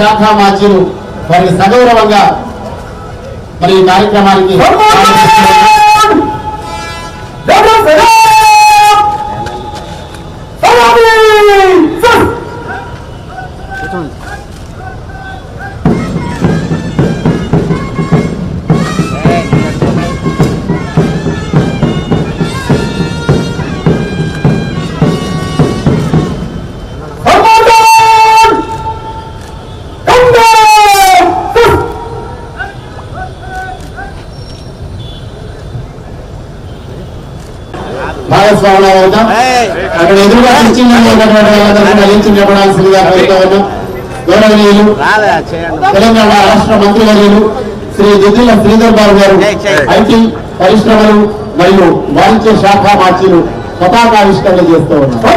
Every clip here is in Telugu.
శాఖ మాజీలు వారికి సగౌరవంగా మరి ఈ కార్యక్రమానికి భాగస్వాములు అవుతాం. అక్కడ ఎదురుగా చెప్పడాల్సిందిగా కోరుతా ఉన్నాం. గౌరవనీయులు తెలంగాణ రాష్ట్ర మంత్రివర్యులు శ్రీ జిద్దుల శ్రీధర్ బాబు గారు ఐటీ పరిశ్రమలు మరియు వాణిజ్య శాఖ మార్చిలు పతాకావిష్కరణ చేస్తూ ఉన్నారు.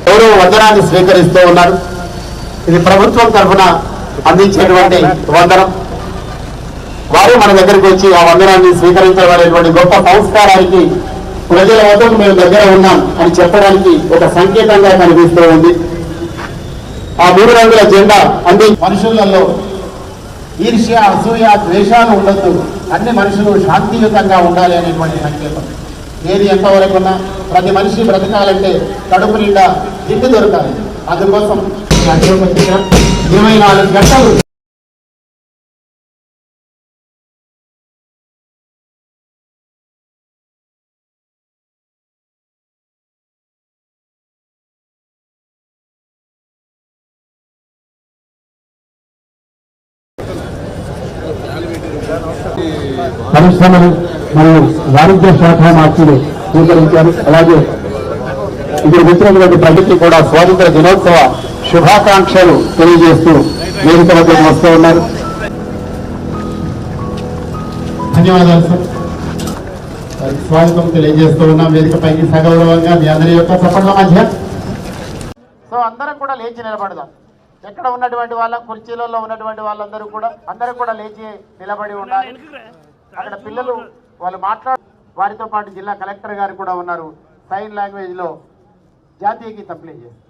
గౌరవ వందనాన్ని స్వీకరిస్తూ ఉన్నారు. ఇది ప్రభుత్వం తరఫున అందించేటువంటి వందనం. వారు మన దగ్గరికి వచ్చి ఆ వందనాన్ని స్వీకరించబడేటువంటి గొప్ప సంస్కారానికి ప్రజల వద్దకు మేము దగ్గర ఉన్నాం అని చెప్పడానికి ఒక సంకేతంగా కనిపిస్తూ ఉంది. ఆ 3 రంగుల జెండా అన్ని మనుషులలో ఈర్ష్య, అసూయ, ద్వేషాలు ఉండొద్దు, అన్ని మనుషులు శాంతియుతంగా ఉండాలి అనేటువంటి సంకేతం. ఏది ఎంతవరకున్నా ప్రతి మనిషి బ్రతకాలంటే కడుపు నిండా తిండి దొరకాలి. అందుకోసం 24 గంటలు పరిశ్రమలు మరియు వాణిజ్య శాఖ మార్పులు స్వీకరించారు. అలాగే ఇక్కడ వచ్చినటువంటి ప్రజలకి కూడా స్వాతంత్ర దినోత్సవ శుభాకాంక్షలు తెలియజేస్తూ వేదిక వద్దకు వస్తూ ఉన్నారు. ధన్యవాదాలు సార్. స్వాగతం తెలియజేస్తూ ఉన్నాం వేదికపైకి సగౌరవంగా మీ అందరి యొక్క చప్పట్ల మధ్య. సో అందరం కూడా లేచి నిలబడదాం. ఎక్కడ ఉన్నటువంటి వాళ్ళ కుర్చీలలో ఉన్నటువంటి వాళ్ళందరూ కూడా లేచి నిలబడి ఉండాలి. అక్కడ పిల్లలు వాళ్ళు వారితో పాటు జిల్లా కలెక్టర్ గారు కూడా ఉన్నారు. సైన్ లాంగ్వేజ్ లో జాతీయ గీతం ప్లే చేస్తారు.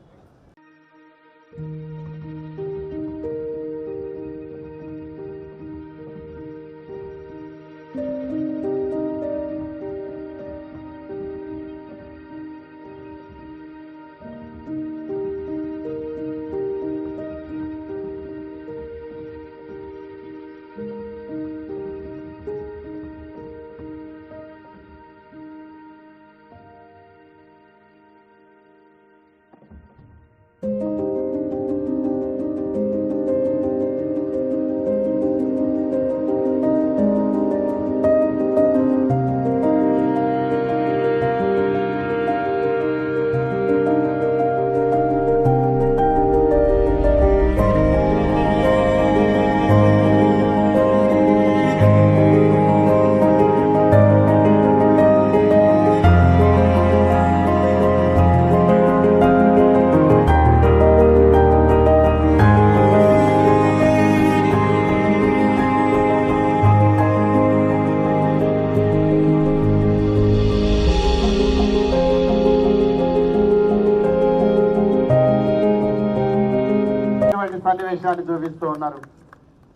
సన్నివేశాన్ని చూపిస్తూ ఉన్నారు.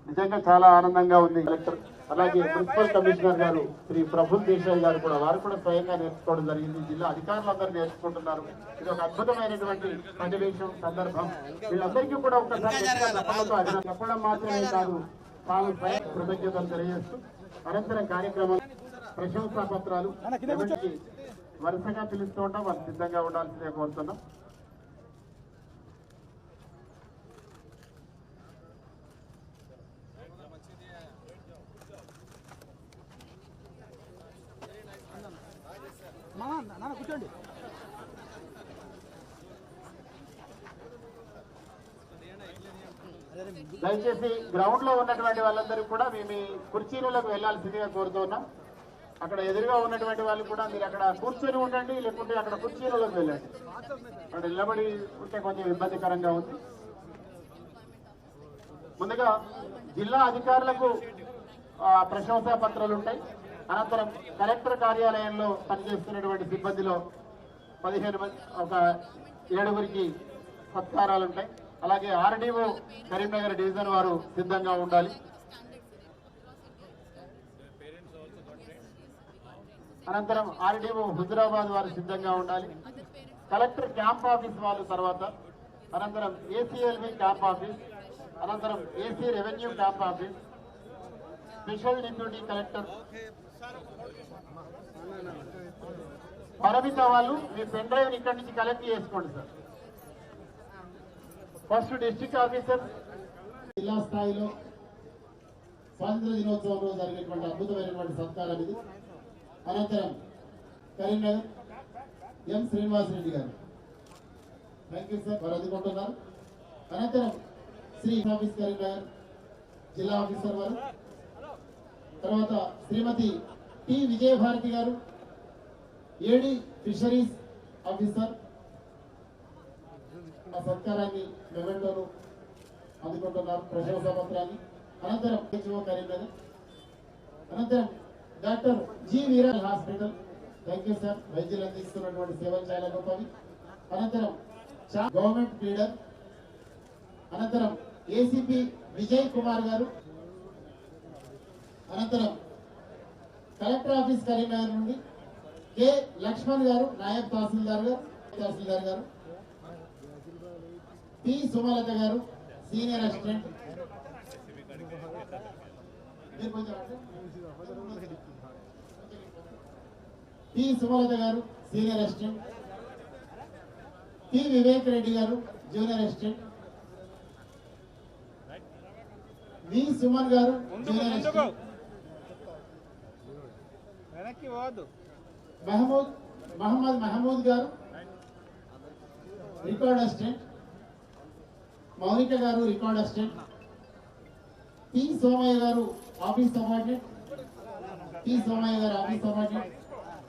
నిజంగా చాలా ఆనందంగా ఉంది. కలెక్టర్ అలాగే మున్సిపల్ కమిషనర్ గారు శ్రీ ప్రఫుల్ దేశాయ్ గారు కూడా వారు కూడా స్వయంగా నేర్చుకోవడం జరిగింది. జిల్లా అధికారులందరూ నేర్చుకుంటున్నారు. ఇది ఒక అద్భుతమైనటువంటి సన్నివేశం, సందర్భం. వీళ్ళందరికీ కూడా ఒకసారి చెప్పడం మాత్రమే కాదు, తాను స్వయం కృతజ్ఞతలు తెలియజేస్తూ అనంతరం కార్యక్రమం ప్రశంసా పత్రాలు వరుసగా పిలుస్తూ ఉంటాం, వారు సిద్ధంగా ఉండాల్సిందే కోరుతున్నాం. కూర్చోండి. దయచేసి గ్రౌండ్ లో ఉన్నటువంటి వాళ్ళందరూ కూడా మీ కుర్చీలకు వెళ్లాల్సిందిగా కోరుతున్నాం. అక్కడ ఎదురుగా ఉన్నటువంటి వాళ్ళు కూడా మీరు అక్కడ కూర్చొని ఉండండి, లేకుంటే అక్కడ కుర్చీలకు వెళ్ళండి. అక్కడ నిలబడి ఉంటే కొంచెం ఇబ్బందికరంగా ఉంది. ముందుగా జిల్లా అధికారులకు ప్రశంసా పత్రాలు ఉంటాయి. అనంతరం కలెక్టర్ కార్యాలయంలో పనిచేస్తున్నటువంటి సిబ్బందిలో 15 మంది, ఒక 7గురికి సత్కారాలు ఉంటాయి. అలాగే ఆర్డీఓ కరీంనగర్ డివిజన్ వారు సిద్ధంగా ఉండాలి. అనంతరం ఆర్డీఓ హుజురాబాద్ వారు సిద్ధంగా ఉండాలి. కలెక్టర్ క్యాంప్ ఆఫీస్ వాళ్ళు తర్వాత, అనంతరం ఏసీఎల్వి క్యాంప్ ఆఫీస్, అనంతరం AC revenue camp office, special deputy collector పరిమిత వాళ్ళు మీ పెన్ డ్రైవ్ ఇక్కడి నుంచి కలెక్ట్ చేసుకోండి సార్. ఫస్ట్ డిస్ట్రిక్ట్ ఆఫీసర్ జిల్లా స్థాయిలో స్వాతంత్ర దినోత్సవం రోజు జరిగేటువంటి అద్భుతమైనటువంటి సత్కారం ఇది. అనంతరం కరీంనగర్ ఎం శ్రీనివాసరెడ్డి గారు, థ్యాంక్ యూ సార్, వారు అందుకుంటున్నారు. అనంతరం శ్రీ ఆఫీస్ కరీంనగర్ జిల్లా ఆఫీసర్ వారు, తర్వాత శ్రీమతి టి విజయభారతి గారు ఏడి ఫిషరీస్ ఆఫీసర్, ఆ సత్కారాన్ని మెమెంటోను అందుకుంటున్నారు, ప్రశంసా పత్రాన్ని. అనంతరం హెచ్ఓ కరీంనగర్, అనంతరం doctor G viral hospital, thank you sir, వైద్యులు అందిస్తున్నటువంటి సేవలు చాలా గొప్పవి. అనంతరం గవర్నమెంట్ లీడర్, అనంతరం ఏసీపీ విజయ్ కుమార్ గారు, అనంతరం కలెక్టర్ ఆఫీస్ కరీంనగర్ నుండి కె లక్ష్మణ్ గారు, నాయబ్ తహసీల్దార్ గారు, పి సుమలత గారు, సీనియర్ అసిస్టెంట్, పి సుమలత గారు senior assistant, P Vivek Reddy గారు జూనియర్ అసిస్టెంట్, వి సుమన్ గారు జూనియర్ అసిస్టెంట్, మహమ్మద్ మహమూద్ గారు రికార్డ్ అసిస్టెంట్, మౌనిక గారు రికార్డ్ అసిస్టెంట్, పి సోమయ్య గారు ఆఫీస్ సబార్డినేట్,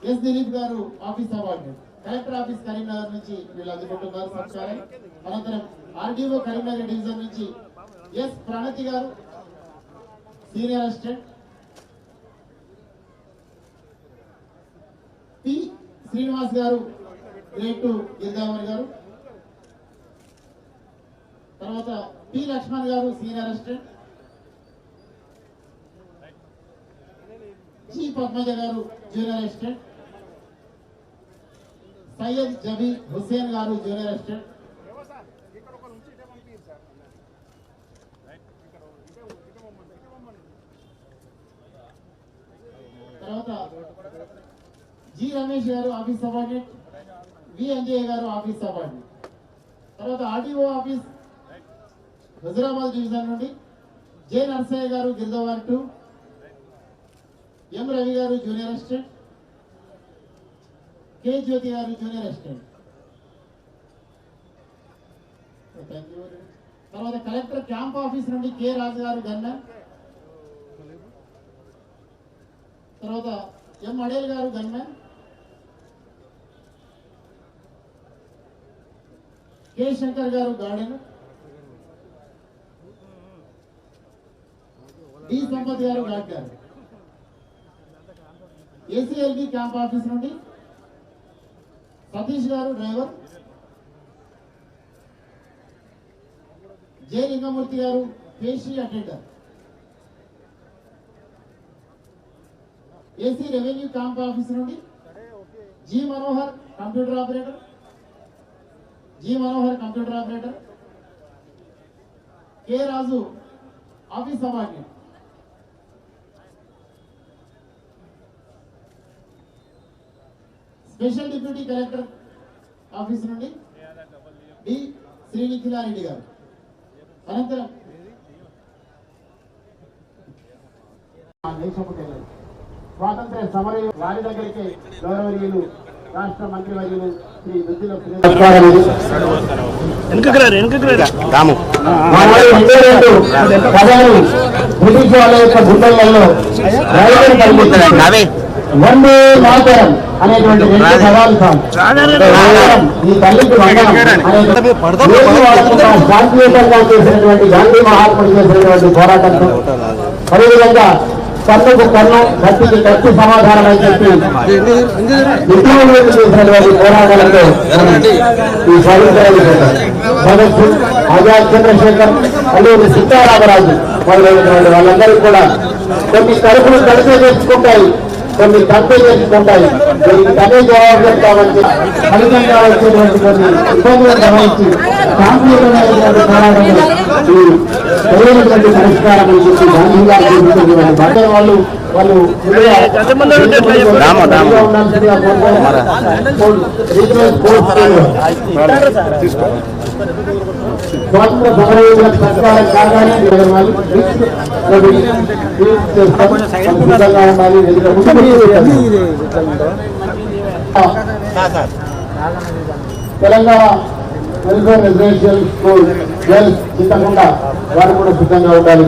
ఎస్ దిలీప్ గారు office subordinate. Collector office Karimnagar నుంచి వీళ్ళు అందుకుంటున్నారు సత్కారం. అనంతరం ఆర్డీఓ కరీంనగర్ డివిజన్ నుంచి ఎస్ ప్రణతి గారు సీనియర్ అసిస్టెంట్, పి శ్రీనివాస్ గారు గ్రేడ్ 2 గిరిదామణి గారు, తర్వాత పి లక్ష్మణ్ గారు సీనియర్ అసిస్టెంట్, జి పద్మజ గారు జూనియర్ అసిస్టెంట్, సయ్యద్ జబీ హుసేన్ గారు జూనియర్ అసిస్టెంట్, తర్వాత జి రమేష్ గారు ఆఫీస్ సబార్డినేట్, వి అంజయ్య గారు ఆఫీస్ సబార్డినేట్. తర్వాత ఆర్డీఓ ఆఫీస్ హుజురాబాద్ డివిజన్ నుండి జె నర్సయ్య గారు గిరిదావర్ 2, ఎం రవి గారు జూనియర్ అసిస్టెంట్, కె జ్యోతి గారు జూనియర్ అసిస్టెంట్. తర్వాత కలెక్టర్ క్యాంప్ ఆఫీస్ నుండి కె రాజు గారు గన్మెన్, తర్వాత ఎం అడేల్ గారు గన్మెన్, కె శంకర్ గారు గార్డెన్, డి సంపత్ గారు గాడ్ గారు. ఏసీఎల్బి క్యాంప్ ఆఫీస్ నుండి సతీష్ గారు డ్రైవర్, జె లింగమూర్తి గారు pastry attender. AC revenue camp office నుండి G Manohar computer operator, K Raju office subordinate. Special deputy collector office నుండి డి శ్రీనిఖిలారెడ్డి గారు. అనంతరం స్వాతంత్ర సమర వారి దగ్గరికి గౌరవనీయులు రాష్ట్ర మంత్రివర్యులు శ్రీ దుద్దిల బ్రిటిష్ వాళ్ళ యొక్క గుండెలలో వందే మాతరం అనేటువంటి రెండు పదాలు ఈ తల్లికి శాంతియుతంగా చేసినటువంటి గాంధీ మహాత్ముడు చేసినటువంటి పోరాటంతో అదేవిధంగా కన్నుకు కన్ను కత్తికి కత్తి సమాధానం అని చెప్పి విద్రోహులు చేసినటువంటి పోరాటాలతో ఈ స్వాతంత్రాలు భగత్ సింగ్, ఆజాద్ చంద్రశేఖర్, అల్లూరి సీతారామరాజు మొదలైనటువంటి వాళ్ళందరూ కూడా కొన్ని తరపులు కలిపే తెచ్చుకుంటాయి, కొన్ని తప్పే చేసుకుంటాయి. దీనికి తనే జవాబు చెప్తామని ఫలితంగా వచ్చేటువంటి కొన్ని ఇబ్బందులను గమనించి శాంతియుతమైనటువంటి పోరాటంలో సరైనటువంటి పరిష్కారం అని చెప్పి గాంధీ గారు చూపించే వాళ్ళు స్వాతంత్ర సమరయోధుల సత్కారం కాగానే Telangana welfare residential school girls Chintakunda వారు కూడా సిద్ధంగా ఉండాలి.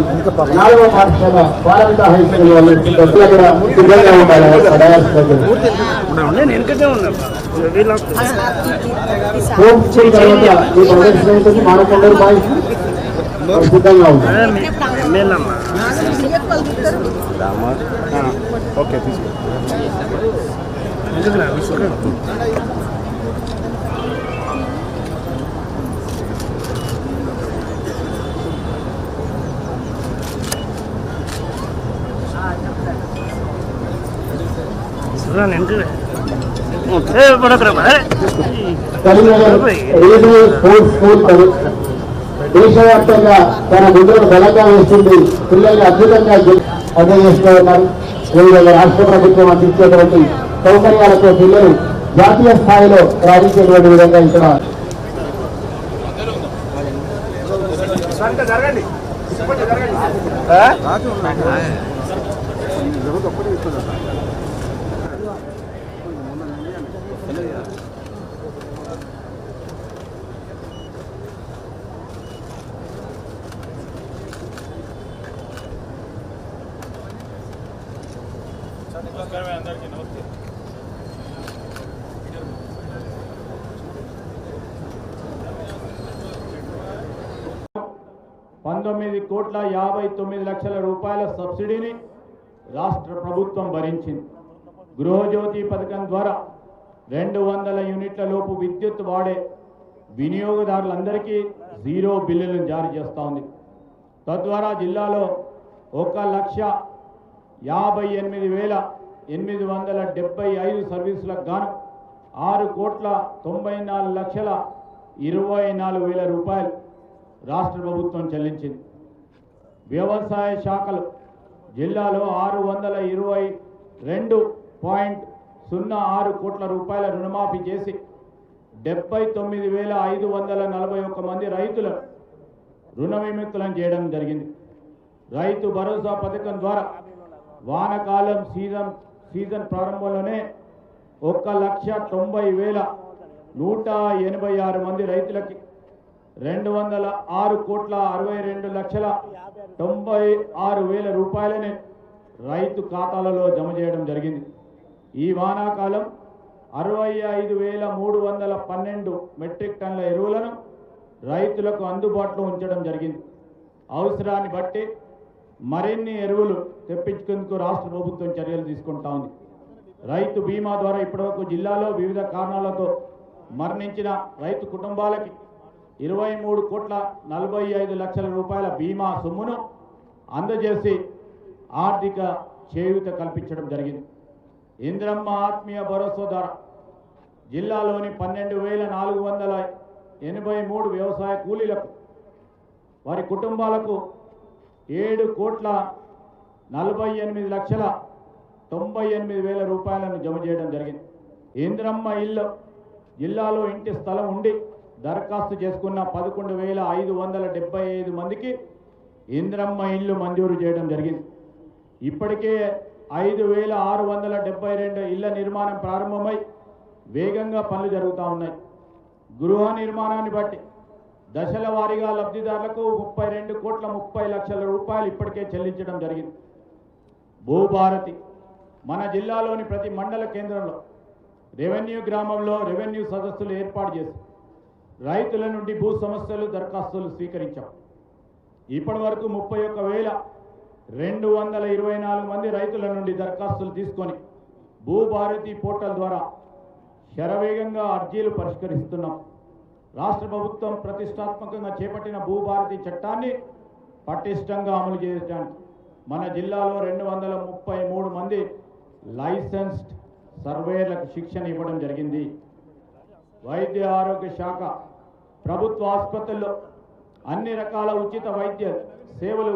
4వ పాఠశాల పార్లమెంట్ హై స్కూల్ వాళ్ళు కూడా సిద్ధంగా ఉండాలి. హోమ్ స్కూల్ తర్వాత ఈ ప్రదర్శన ఉంటుంది. మానకొండూరు బాయ్స్ సిద్ధంగా ఉంటారు. దేశవ్యాప్తంగా తన గుండెను బలంగా వేస్తుంది. పిల్లల్ని అద్భుతంగా అందజేస్తూ ఉన్నారు. రాష్ట్ర ప్రభుత్వం అందించేటువంటి సౌకర్యాలతో పిల్లలు జాతీయ స్థాయిలో రాణించేటువంటి విధంగా ఇక్కడ ₹19,59,00,000 సబ్సిడీని రాష్ట్ర ప్రభుత్వం భరించింది. గృహజ్యోతి పథకం ద్వారా 200 యూనిట్ల లోపు విద్యుత్ వాడే వినియోగదారులందరికీ 0 బిల్లులను జారీ చేస్తూ ఉంది. తద్వారా జిల్లాలో 1,58,875 సర్వీసులకు గాను ₹6,94,24,000 రాష్ట్ర ప్రభుత్వం చెల్లించింది. వ్యవసాయ శాఖలు జిల్లాలో ₹622.06 కోట్ల రుణమాఫీ చేసి 79,541 మంది రైతులను రుణ విముక్తులను చేయడం జరిగింది. రైతు భరోసా పథకం ద్వారా వానకాలం సీజన్ ప్రారంభంలోనే 1,90,186 మంది రైతులకి ₹206,62,96,96,000 రైతు ఖాతాలలో జమ చేయడం జరిగింది. ఈ వానాకాలం 65,312 మెట్రిక్ టన్నుల ఎరువులను రైతులకు అందుబాటులో ఉంచడం జరిగింది. అవసరాన్ని బట్టి మరిన్ని ఎరువులు తెప్పించుకునేందుకు రాష్ట్ర ప్రభుత్వం చర్యలు తీసుకుంటా ఉంది. రైతు బీమా ద్వారా ఇప్పటివరకు జిల్లాలో వివిధ కారణాలతో మరణించిన రైతు కుటుంబాలకి ₹23,45,00,000 బీమా సొమ్మును అందజేసి ఆర్థిక చేయూత కల్పించడం జరిగింది. ఇంద్రమ్మ ఆత్మీయ భరోసా ద్వారా జిల్లాలోని 12,483 వ్యవసాయ కూలీలకు వారి కుటుంబాలకు ₹7,48,98,000 జమ చేయడం జరిగింది. ఇంద్రమ్మ ఇల్లు జిల్లాలో ఇంటి స్థలం ఉండి దరఖాస్తు చేసుకున్న 11,575 మందికి ఇంద్రమ్మ ఇల్లు మంజూరు చేయడం జరిగింది. ఇప్పటికే 5,672 ఇళ్ల నిర్మాణం ప్రారంభమై వేగంగా పనులు జరుగుతూ ఉన్నాయి. గృహ నిర్మాణాన్ని బట్టి దశల వారీగా లబ్ధిదారులకు 32,30,00,000 రూపాయలు ఇప్పటికే చెల్లించడం జరిగింది. భూభారతి మన జిల్లాలోని ప్రతి మండల కేంద్రంలో రెవెన్యూ గ్రామంలో రెవెన్యూ సదస్సులు ఏర్పాటు చేసి రైతుల నుండి భూ సమస్యలు దరఖాస్తులు స్వీకరించాం. ఇప్పటి వరకు 31,224 మంది రైతుల నుండి దరఖాస్తులు తీసుకొని భూభారతి పోర్టల్ ద్వారా శరవేగంగా అర్జీలు పరిష్కరిస్తున్నాం. రాష్ట్ర ప్రభుత్వం ప్రతిష్టాత్మకంగా చేపట్టిన భూభారతి చట్టాన్ని పటిష్టంగా అమలు చేయడానికి మన జిల్లాలో 233 మంది లైసెన్స్డ్ సర్వేయర్లకు శిక్షణ ఇవ్వడం జరిగింది. వైద్య ఆరోగ్య శాఖ ప్రభుత్వ ఆసుపత్రుల్లో అన్ని రకాల ఉచిత వైద్య సేవలు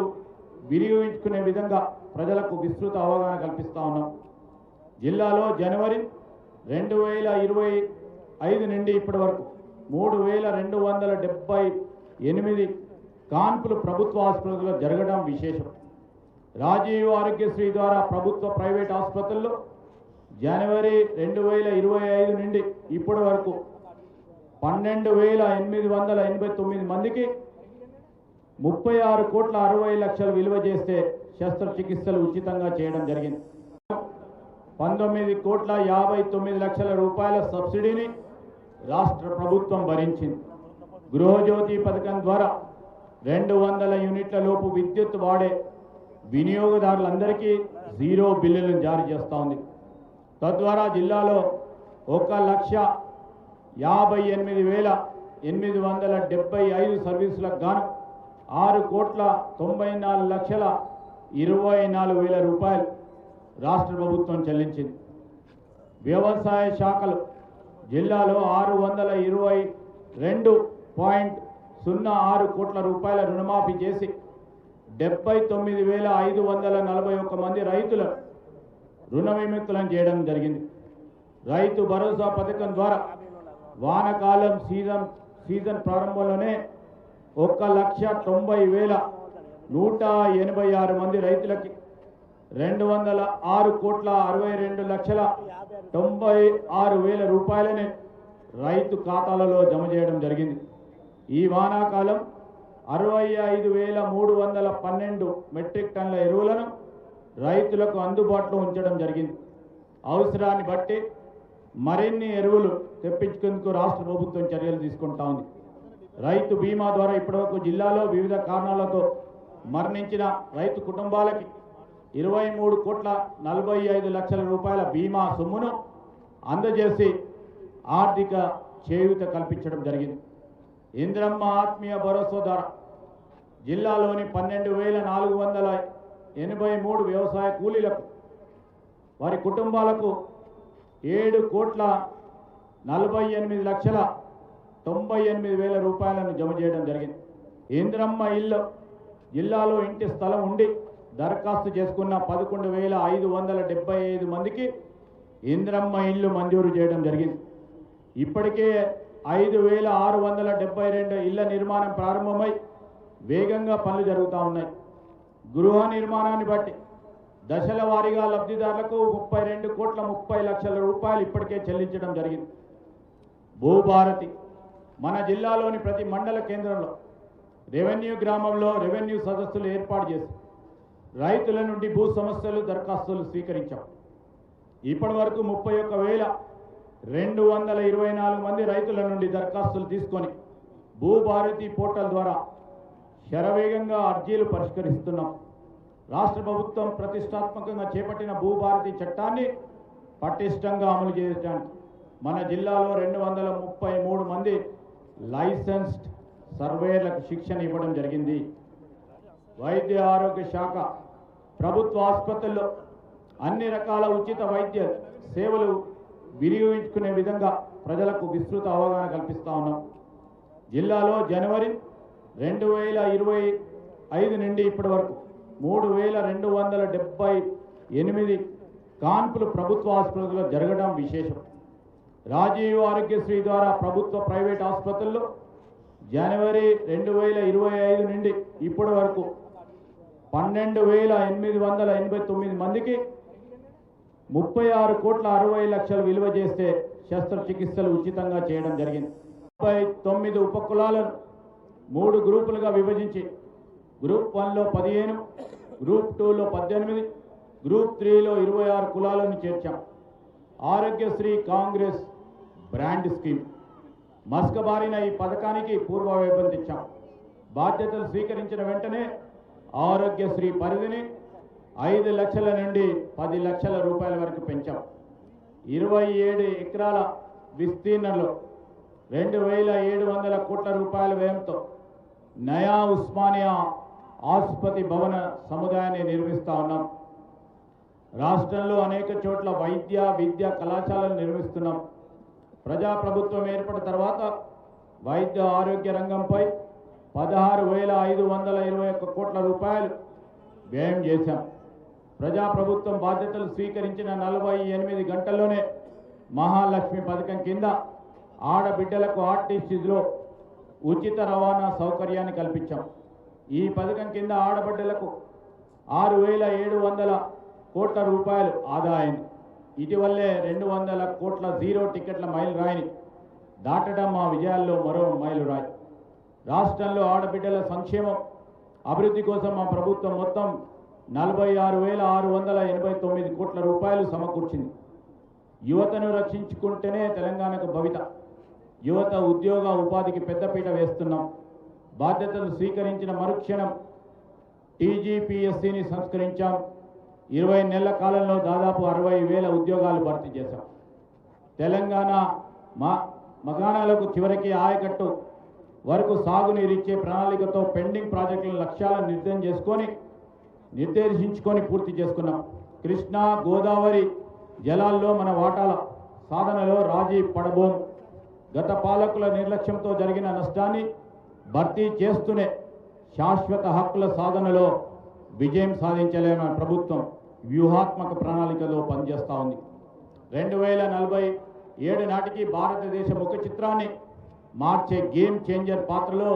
వినియోగించుకునే విధంగా ప్రజలకు విస్తృత అవగాహన కల్పిస్తూ ఉన్నాం. జిల్లాలో జనవరి 2025 నుండి ఇప్పటి వరకు 3,278 కాన్పులు ప్రభుత్వ ఆసుపత్రుల్లో జరగడం విశేషం. రాజీవ్ ఆరోగ్యశ్రీ ద్వారా ప్రభుత్వ ప్రైవేట్ ఆసుపత్రుల్లో జనవరి 2025 నుండి ఇప్పటి వరకు 12,889 మందికి 36,60,00,000 విలువ చేస్తే శస్త్రచికిత్సలు ఉచితంగా చేయడం జరిగింది. 19,59,00,000 రూపాయల సబ్సిడీని రాష్ట్ర ప్రభుత్వం భరించింది. గృహజ్యోతి పథకం ద్వారా 200 యూనిట్ల లోపు విద్యుత్ వాడే వినియోగదారులందరికీ 0 బిల్లులను జారీ చేస్తూ ఉంది. తద్వారా జిల్లాలో 1,58,875 సర్వీసులకు గాను 6,94,24,24,000 రూపాయలు రాష్ట్ర ప్రభుత్వం చెల్లించింది. వ్యవసాయ శాఖలు జిల్లాలో 622.06 కోట్ల రూపాయల రుణమాఫీ చేసి 79,541 మంది రైతుల రుణ విముక్తులను చేయడం జరిగింది. రైతు భరోసా పథకం ద్వారా వానకాలం సీజన్ ప్రారంభంలోనే 1,90,186 మంది రైతులకి 206,62,96,96,000 రూపాయలని రైతు ఖాతాలలో జమ చేయడం జరిగింది. ఈ వానాకాలం 65,312 మెట్రిక్ టన్నుల ఎరువులను రైతులకు అందుబాటులో ఉంచడం జరిగింది. అవసరాన్ని బట్టి మరిన్ని ఎరువులు తెప్పించుకునేందుకు రాష్ట్ర ప్రభుత్వం చర్యలు తీసుకుంటా ఉంది. రైతు బీమా ద్వారా ఇప్పటివరకు జిల్లాలో వివిధ కారణాలతో మరణించిన రైతు కుటుంబాలకి 23,45,00,000 రూపాయల బీమా సొమ్మును అందజేసి ఆర్థిక చేయూత కల్పించడం జరిగింది. ఇంద్రమ్మ ఆత్మీయ భరోసా ద్వారా జిల్లాలోని 12,483 వ్యవసాయ కూలీలకు వారి కుటుంబాలకు 7,48,98,000 రూపాయలను జమ చేయడం జరిగింది. ఇంద్రమ్మ ఇల్లు జిల్లాలో ఇంటి స్థలం ఉండి దరఖాస్తు చేసుకున్న 11,575 మందికి ఇంద్రమ్మ ఇల్లు మంజూరు చేయడం జరిగింది. ఇప్పటికే 5,672 ఇళ్ల నిర్మాణం ప్రారంభమై వేగంగా పనులు జరుగుతూ ఉన్నాయి. గృహ నిర్మాణాన్ని బట్టి దశల వారీగా లబ్ధిదారులకు 32,30,00,000 రూపాయలు ఇప్పటికే చెల్లించడం జరిగింది. భూభారతి మన జిల్లాలోని ప్రతి మండల కేంద్రంలో రెవెన్యూ గ్రామంలో రెవెన్యూ సదస్సులు ఏర్పాటు చేసి రైతుల నుండి భూ సమస్యలు దరఖాస్తులు స్వీకరించాం. ఇప్పటి వరకు 31,224 మంది రైతుల నుండి దరఖాస్తులు తీసుకొని భూభారతి పోర్టల్ ద్వారా శరవేగంగా అర్జీలు పరిష్కరిస్తున్నాం. రాష్ట్ర ప్రభుత్వం ప్రతిష్టాత్మకంగా చేపట్టిన భూభారతి చట్టాన్ని పటిష్టంగా అమలు చేయడానికి మన జిల్లాలో 233 మంది లైసెన్స్డ్ సర్వేయర్లకు శిక్షణ ఇవ్వడం జరిగింది. వైద్య ఆరోగ్య శాఖ ప్రభుత్వ ఆసుపత్రుల్లో అన్ని రకాల ఉచిత వైద్య సేవలు వినియోగించుకునే విధంగా ప్రజలకు విస్తృత అవగాహన కల్పిస్తూ ఉన్నాం. జిల్లాలో జనవరి 2025 నుండి ఇప్పటి వరకు 3,278 కాన్పులు ప్రభుత్వ ఆసుపత్రుల్లో జరగడం విశేషం. రాజీవ్ ఆరోగ్యశ్రీ ద్వారా ప్రభుత్వ ప్రైవేట్ ఆసుపత్రుల్లో జనవరి 2025 నుండి ఇప్పటి వరకు 12,889 మందికి 36,60,00,000 విలువ చేస్తే శస్త్రచికిత్సలు ఉచితంగా చేయడం జరిగింది. 39 ఉపకులాలను 3 గ్రూపులుగా విభజించి గ్రూప్ 1లో 15, గ్రూప్ 2లో 18, గ్రూప్ 3లో 26 కులాలను చేర్చాం. ఆరోగ్యశ్రీ కాంగ్రెస్ బ్రాండ్ స్కీమ్ మస్కబారిన ఈ పథకానికి పూర్వ వైభవం తెచ్చాం. బాధ్యతలు స్వీకరించిన వెంటనే ఆరోగ్యశ్రీ పరిధిని 5 లక్షల నుండి 10 లక్షల రూపాయల వరకు పెంచాం. 27 ఎకరాల విస్తీర్ణంలో 2,700 కోట్ల రూపాయల వ్యయంతో నయా ఉస్మానియా ఆసుపత్రి భవన సముదాయాన్ని నిర్మిస్తా ఉన్నాం. రాష్ట్రంలో అనేక చోట్ల వైద్య విద్యా కళాశాలలు నిర్మిస్తున్నాం. ప్రజాప్రభుత్వం ఏర్పడిన తర్వాత వైద్య ఆరోగ్య రంగంపై 16,521 కోట్ల రూపాయలు వ్యయం చేశాం. ప్రజాప్రభుత్వం బాధ్యతలు స్వీకరించిన 48 గంటల్లోనే మహాలక్ష్మి పథకం కింద ఆడబిడ్డలకు ఆర్టీసీలో ఉచిత రవాణా సౌకర్యాన్ని కల్పించాం. ఈ పథకం కింద ఆడబిడ్డలకు 6,700 కోట్ల రూపాయలు ఆదాయం. ఇటీవలే 200 కోట్ల జీరో టికెట్ల మైలురాయిని దాటడం మా విజయాల్లో మరో మైలురాయి. రాష్ట్రంలో ఆడబిడ్డల సంక్షేమం అభివృద్ధి కోసం మా ప్రభుత్వం మొత్తం 46,689 కోట్ల రూపాయలు సమకూర్చింది. యువతను రక్షించుకుంటేనే తెలంగాణకు భవిత. యువత ఉద్యోగ ఉపాధికి పెద్దపీట వేస్తున్నాం. బాధ్యతలు స్వీకరించిన మరుక్షణం టీజీపీఎస్సీని సంస్కరించాం. 20 నెలల కాలంలో దాదాపు 60,000 ఉద్యోగాలు భర్తీ చేశాం. తెలంగాణ మగాణాలకు చివరికి ఆయకట్టు వరకు సాగునీరిచ్చే ప్రణాళికతో పెండింగ్ ప్రాజెక్టుల లక్ష్యాలను నిర్దేశించుకొని పూర్తి చేసుకున్నాం. కృష్ణా గోదావరి జలాల్లో మన వాటాల సాధనలో రాజీ పడబోం. గత పాలకుల నిర్లక్ష్యంతో జరిగిన నష్టాన్ని భర్తీ చేస్తూనే శాశ్వత హక్కుల సాధనలో విజయం సాధించలేమని ప్రభుత్వం వ్యూహాత్మక ప్రణాళికలో పనిచేస్తూ ఉంది. 2047 నాటికి భారతదేశ ముఖ చిత్రాన్ని మార్చే గేమ్ చేంజర్ పాత్రలో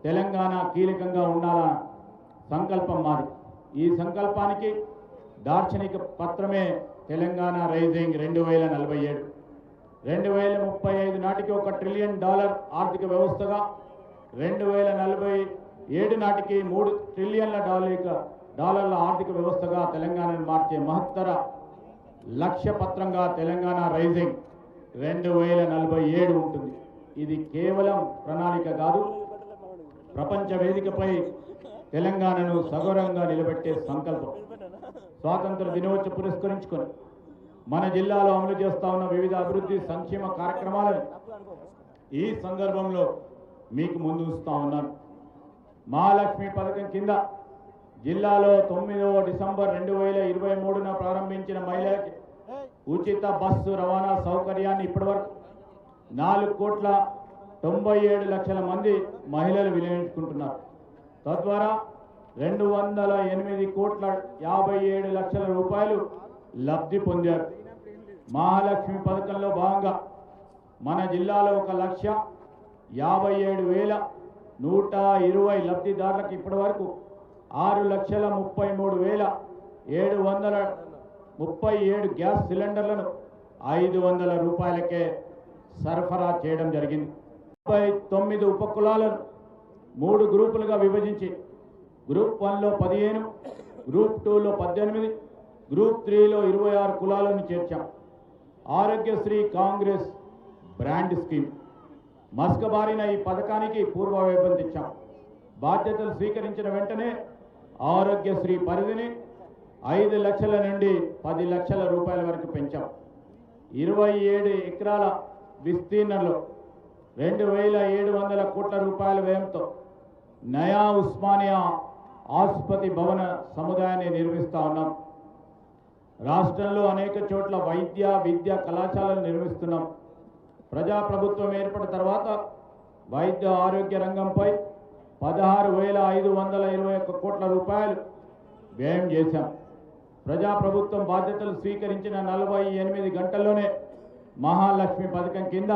తెలంగాణ కీలకంగా ఉండాలన్న సంకల్పం మాది. ఈ సంకల్పానికి దార్శనిక పత్రమే తెలంగాణ రైజింగ్ 2047. 2035 నాటికి $1 ట్రిలియన్ ఆర్థిక వ్యవస్థగా, 2047 నాటికి $3 ట్రిలియన్ల ఆర్థిక వ్యవస్థగా తెలంగాణను మార్చే మహత్తర లక్ష్య పత్రంగా తెలంగాణ రైజింగ్ 2047 ఉంటుంది. ఇది కేవలం ప్రణాళిక కాదు, ప్రపంచ వేదికపై తెలంగాణను సగౌరవంగా నిలబెట్టే సంకల్పం. స్వాతంత్ర దినోత్సవం పురస్కరించుకొని మన జిల్లాలో అమలు చేస్తా ఉన్న వివిధ అభివృద్ధి సంక్షేమ కార్యక్రమాలను ఈ సందర్భంలో మీకు ముందు ఉంచుతా ఉన్నాను. మహాలక్ష్మి పథకం కింద జిల్లాలో 9వ డిసెంబర్ 2023న ప్రారంభించిన మహిళలకి ఉచిత బస్సు రవాణా సౌకర్యాన్ని ఇప్పటివరకు 4,97,00,000 మంది మహిళలు వినియోగించుకుంటున్నారు. తద్వారా 208,57,00,000 రూపాయలు లబ్ధి పొందారు. మహాలక్ష్మి పథకంలో భాగంగా మన జిల్లాలో 1,57,120 లబ్ధిదారులకు ఇప్పటి వరకు 6,33,737 గ్యాస్ సిలిండర్లను 500 రూపాయలకే సరఫరా చేయడం జరిగింది. 39 ఉపకులాలను 3 గ్రూపులుగా విభజించి గ్రూప్ 1లో 15, గ్రూప్ 2లో 18, గ్రూప్ 3లో 26 కులాలను చేర్చాం. ఆరోగ్యశ్రీ కాంగ్రెస్ బ్రాండ్ స్కీమ్ మస్కబారిన ఈ పథకానికి పూర్వ వైభవం తెచ్చాం. బాధ్యతలు స్వీకరించిన వెంటనే ఆరోగ్యశ్రీ పరిధిని 5 లక్షల నుండి 10 లక్షల రూపాయల వరకు పెంచాం. 27 ఎకరాల విస్తీర్ణంలో 2,700 కోట్ల రూపాయల వ్యయంతో నయా ఉస్మానియా ఆసుపత్రి భవన సముదాయాన్ని నిర్మిస్తా ఉన్నాం. రాష్ట్రంలో అనేక చోట్ల వైద్య విద్యా కళాశాలలు నిర్మిస్తున్నాం. ప్రజాప్రభుత్వం ఏర్పడిన తర్వాత వైద్య ఆరోగ్య రంగంపై 16,521 కోట్ల రూపాయలు వ్యయం చేశాం. ప్రజాప్రభుత్వం బాధ్యతలు స్వీకరించిన 48 గంటల్లోనే మహాలక్ష్మి పథకం కింద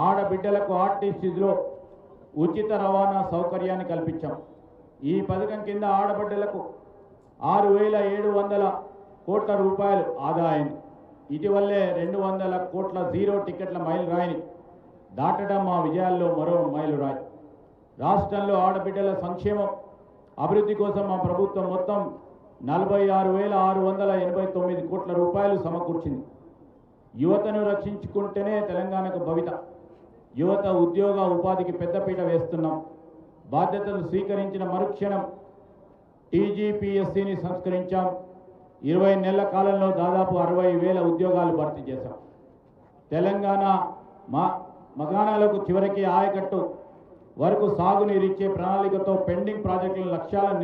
ఆడబిడ్డలకు ఆర్టీసీలో ఉచిత రవాణా సౌకర్యాన్ని కల్పించాం. ఈ పథకం కింద ఆడబిడ్డలకు 6,700 కోట్ల రూపాయలు ఆదా అయింది. ఇటీవలే 200 కోట్ల జీరో టికెట్ల మైలురాయిని దాటడం మా విజయాల్లో మరో మైలురాయి. రాష్ట్రంలో ఆడబిడ్డల సంక్షేమం అభివృద్ధి కోసం మా ప్రభుత్వం మొత్తం 46,689 కోట్ల రూపాయలు సమకూర్చింది. యువతను రక్షించుకుంటేనే తెలంగాణకు భవిత. యువత ఉద్యోగ ఉపాధికి పెద్దపీట వేస్తున్నాం. బాధ్యతలు స్వీకరించిన మరుక్షణం టీజీపీఎస్సీని సంస్కరించాం. 20 నెలల కాలంలో దాదాపు 60,000 ఉద్యోగాలు భర్తీ చేశాం. తెలంగాణ మగాణాలకు చివరికి ఆయకట్టు వరకు సాగునీరిచ్చే ప్రణాళికతో పెండింగ్ ప్రాజెక్టుల లక్ష్యాలను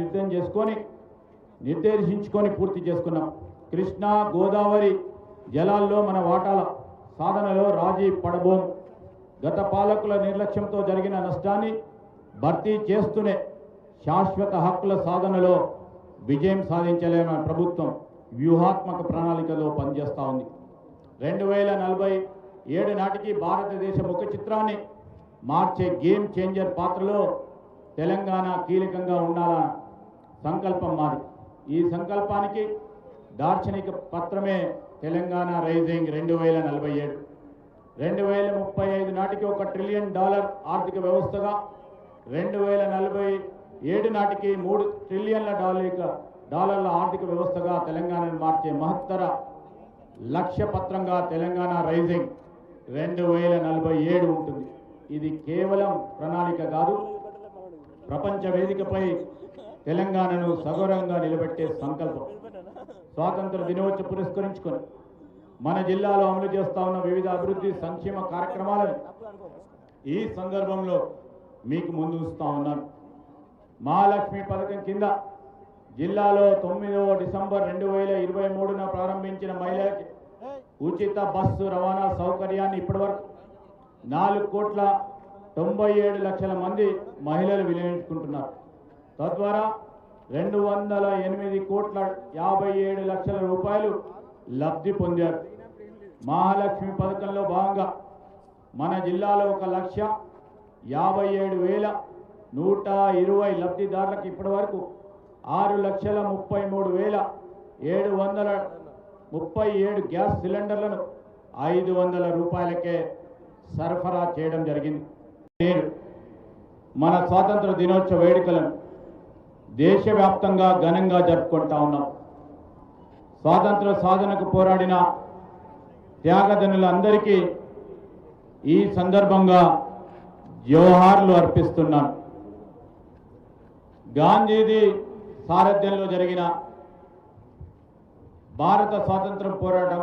నిర్దేశించుకొని పూర్తి చేసుకున్నాం. కృష్ణా గోదావరి జలాల్లో మన వాటాల సాధనలో రాజీ పడబోం. గత పాలకుల నిర్లక్ష్యంతో జరిగిన నష్టాన్ని భర్తీ చేస్తూనే శాశ్వత హక్కుల సాధనలో విజయం సాధించలేమన్న ప్రభుత్వం వ్యూహాత్మక ప్రణాళికలో పనిచేస్తూ ఉంది. 2047 నాటికి భారతదేశ ముఖ చిత్రాన్ని మార్చే గేమ్ చేంజర్ పాత్రలో తెలంగాణ కీలకంగా ఉండాలన్న సంకల్పం మాది. ఈ సంకల్పానికి దార్శనిక పత్రమే తెలంగాణ రైజింగ్ 2047. 2035 నాటికి $1 ట్రిలియన్ ఆర్థిక వ్యవస్థగా, 2047 నాటికి $3 ట్రిలియన్ల ఆర్థిక వ్యవస్థగా తెలంగాణను మార్చే మహత్తర లక్ష్య పత్రంగా తెలంగాణ రైజింగ్ 2047 ఉంటుంది. ఇది కేవలం ప్రణాళిక కాదు, ప్రపంచ వేదికపై తెలంగాణను సగౌరవంగా నిలబెట్టే సంకల్పం. స్వాతంత్ర దినోత్సవం పురస్కరించుకొని మన జిల్లాలో అమలు చేస్తా ఉన్న వివిధ అభివృద్ధి సంక్షేమ కార్యక్రమాలను ఈ సందర్భంలో మీకు ముందు ఉంచుతా ఉన్నాను. మహాలక్ష్మి పథకం కింద జిల్లాలో 9వ డిసెంబర్ 2023న ప్రారంభించిన మహిళలకి ఉచిత బస్సు రవాణా సౌకర్యాన్ని ఇప్పటివరకు 4,97,00,000 మంది మహిళలు వినియోగించుకుంటున్నారు. తద్వారా 208,57,00,000 రూపాయలు లబ్ధి పొందారు. మహాలక్ష్మి పథకంలో భాగంగా మన జిల్లాలో 1,57,120 లబ్ధిదారులకు ఇప్పటి వరకు 6,33,737 గ్యాస్ సిలిండర్లను 500 రూపాయలకే సరఫరా చేయడం జరిగింది. నేడు మన స్వాతంత్ర దినోత్సవ వేడుకలను దేశవ్యాప్తంగా ఘనంగా జరుపుకుంటా ఉన్నాం. స్వాతంత్ర సాధనకు పోరాడిన త్యాగధనులందరికీ ఈ సందర్భంగా జోహార్లు అర్పిస్తున్నాను. గాంధీజీ సారథ్యంలో జరిగిన భారత స్వాతంత్ర పోరాటం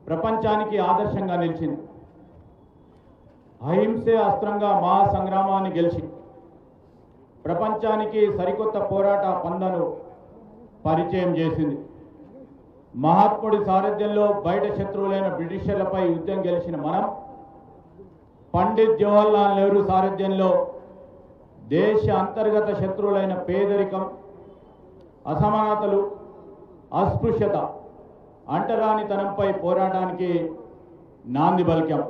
ప్రపంచానికి ఆదర్శంగా నిలిచింది. అహింసే అస్త్రంగా మహాసంగ్రామాన్ని గెలిచి ప్రపంచానికి సరికొత్త పోరాట పందను పరిచయం చేసింది. మహాత్ముడి సారథ్యంలో బయట శత్రువులైన బ్రిటిషర్లపై యుద్ధం గెలిచిన మనం పండిత్ జవహర్లాల్ నెహ్రూ సారథ్యంలో దేశ అంతర్గత శత్రువులైన పేదరికం, అసమానతలు, అస్పృశ్యత, అంటరానితనంపై పోరాటానికి నాంది పలికాం.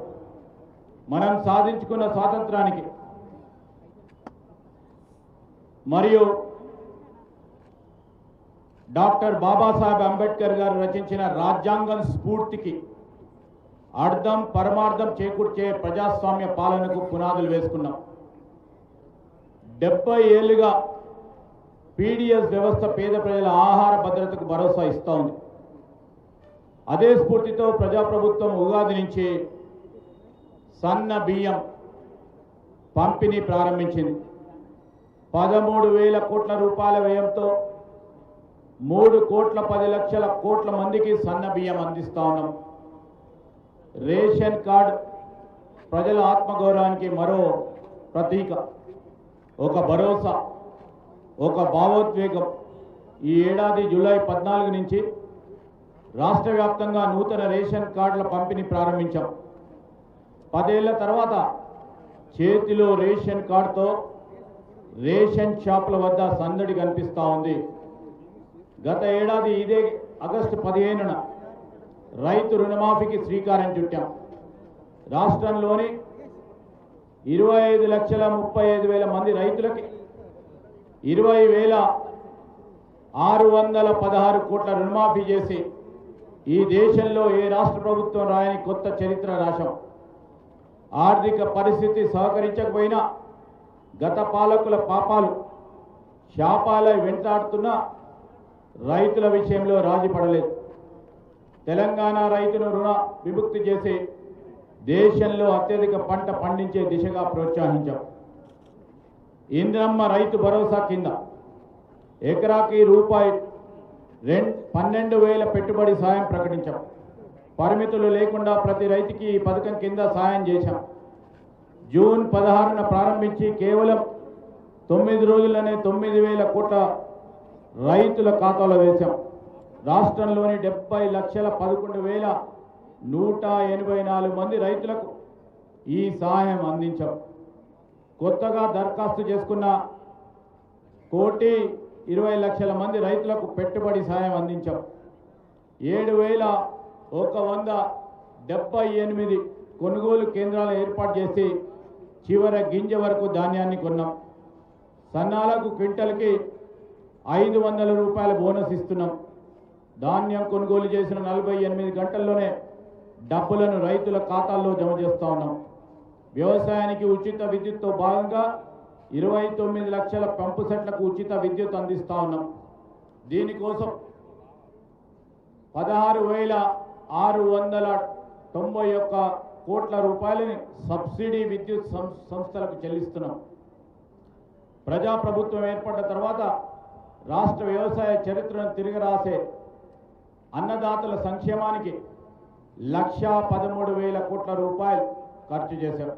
మనం సాధించుకున్న స్వాతంత్రానికి మరియు డాక్టర్ బాబాసాహెబ్ అంబేద్కర్ గారు రచించిన రాజ్యాంగం స్ఫూర్తికి అర్థం పరమార్థం చేకూర్చే ప్రజాస్వామ్య పాలనకు పునాదులు వేసుకున్నాం. 70 ఏళ్లుగా పీడిఎస్ వ్యవస్థ పేద ప్రజల ఆహార భద్రతకు భరోసా ఇస్తూ ఉంది. అదే స్ఫూర్తితో ప్రజాప్రభుత్వం ఉగాది నుంచి సన్న బియ్యం పంపిణీ ప్రారంభించింది. 13,000 కోట్ల రూపాయల వ్యయంతో 3,10,00,000 కోట్ల మందికి సన్న బియ్యం అందిస్తా ఉన్నాం. రేషన్ కార్డు ప్రజల ఆత్మగౌరవానికి మరో ప్రతీక, ఒక భరోసా, ఒక భావోద్వేగం. ఈ ఏడాది జూలై 14 నుంచి రాష్ట్ర వ్యాప్తంగా నూతన రేషన్ కార్డుల పంపిణీ ప్రారంభించాం. 10 ఏళ్ల తర్వాత చేతిలో రేషన్ కార్డుతో రేషన్ షాపుల వద్ద సందడి కనిపిస్తూ ఉంది. గత ఏడాది ఇదే ఆగస్టు 15న రైతు రుణమాఫీకి శ్రీకారం చుట్టాం. రాష్ట్రంలోని 25,35,000 మంది రైతులకి 20,616 కోట్ల రుణమాఫీ చేసి ఈ దేశంలో ఏ రాష్ట్ర ప్రభుత్వం రాయని కొత్త చరిత్ర రాశాం. ఆర్థిక పరిస్థితి సహకరించకపోయినా గత పాలకుల పాపాలు శాపాలై వెంటాడుతున్న రైతుల విషయంలో రాజీ పడలేదు. తెలంగాణ రైతును రుణ విముక్తి చేసి దేశంలో అత్యధిక పంట పండించే దిశగా ప్రోత్సహించాం. ఇంద్రమ్మ రైతు భరోసా కింద ఎకరాకి రూపాయి 12,000 పెట్టుబడి సాయం ప్రకటించాం. పరిమితులు లేకుండా ప్రతి రైతుకి ఈ పథకం కింద సాయం చేశాం. జూన్ 16న ప్రారంభించి కేవలం 9 రోజుల్లోనే 9,000 కోట్ల రైతుల ఖాతాలో వేశాం. రాష్ట్రంలోని 70,11,184 మంది రైతులకు ఈ సహాయం అందించాం. కొత్తగా దరఖాస్తు చేసుకున్న 1,20,00,000 మంది రైతులకు పెట్టుబడి సాయం అందించాం. 7,178 కొనుగోలు కేంద్రాలు ఏర్పాటు చేసి చివరి గింజ వరకు ధాన్యాన్ని కొన్నాం. సన్నాలకు క్వింటల్కి 500 రూపాయల బోనస్ ఇస్తున్నాం. ధాన్యం కొనుగోలు చేసిన 48 గంటల్లోనే డబ్బులను రైతుల ఖాతాల్లో జమ చేస్తూ ఉన్నాం. వ్యవసాయానికి ఉచిత విద్యుత్తో భాగంగా 29 లక్షల పంపు సెట్లకు ఉచిత విద్యుత్ అందిస్తూ ఉన్నాం. దీనికోసం 16,691 కోట్ల రూపాయలని సబ్సిడీ విద్యుత్ సంస్థలకు చెల్లిస్తున్నాం. ప్రజాప్రభుత్వం ఏర్పడ్డ తర్వాత రాష్ట్ర వ్యవసాయ చరిత్రను తిరగరాసే అన్నదాతల సంక్షేమానికి 1,13,000 కోట్ల రూపాయలు ఖర్చు చేశాం.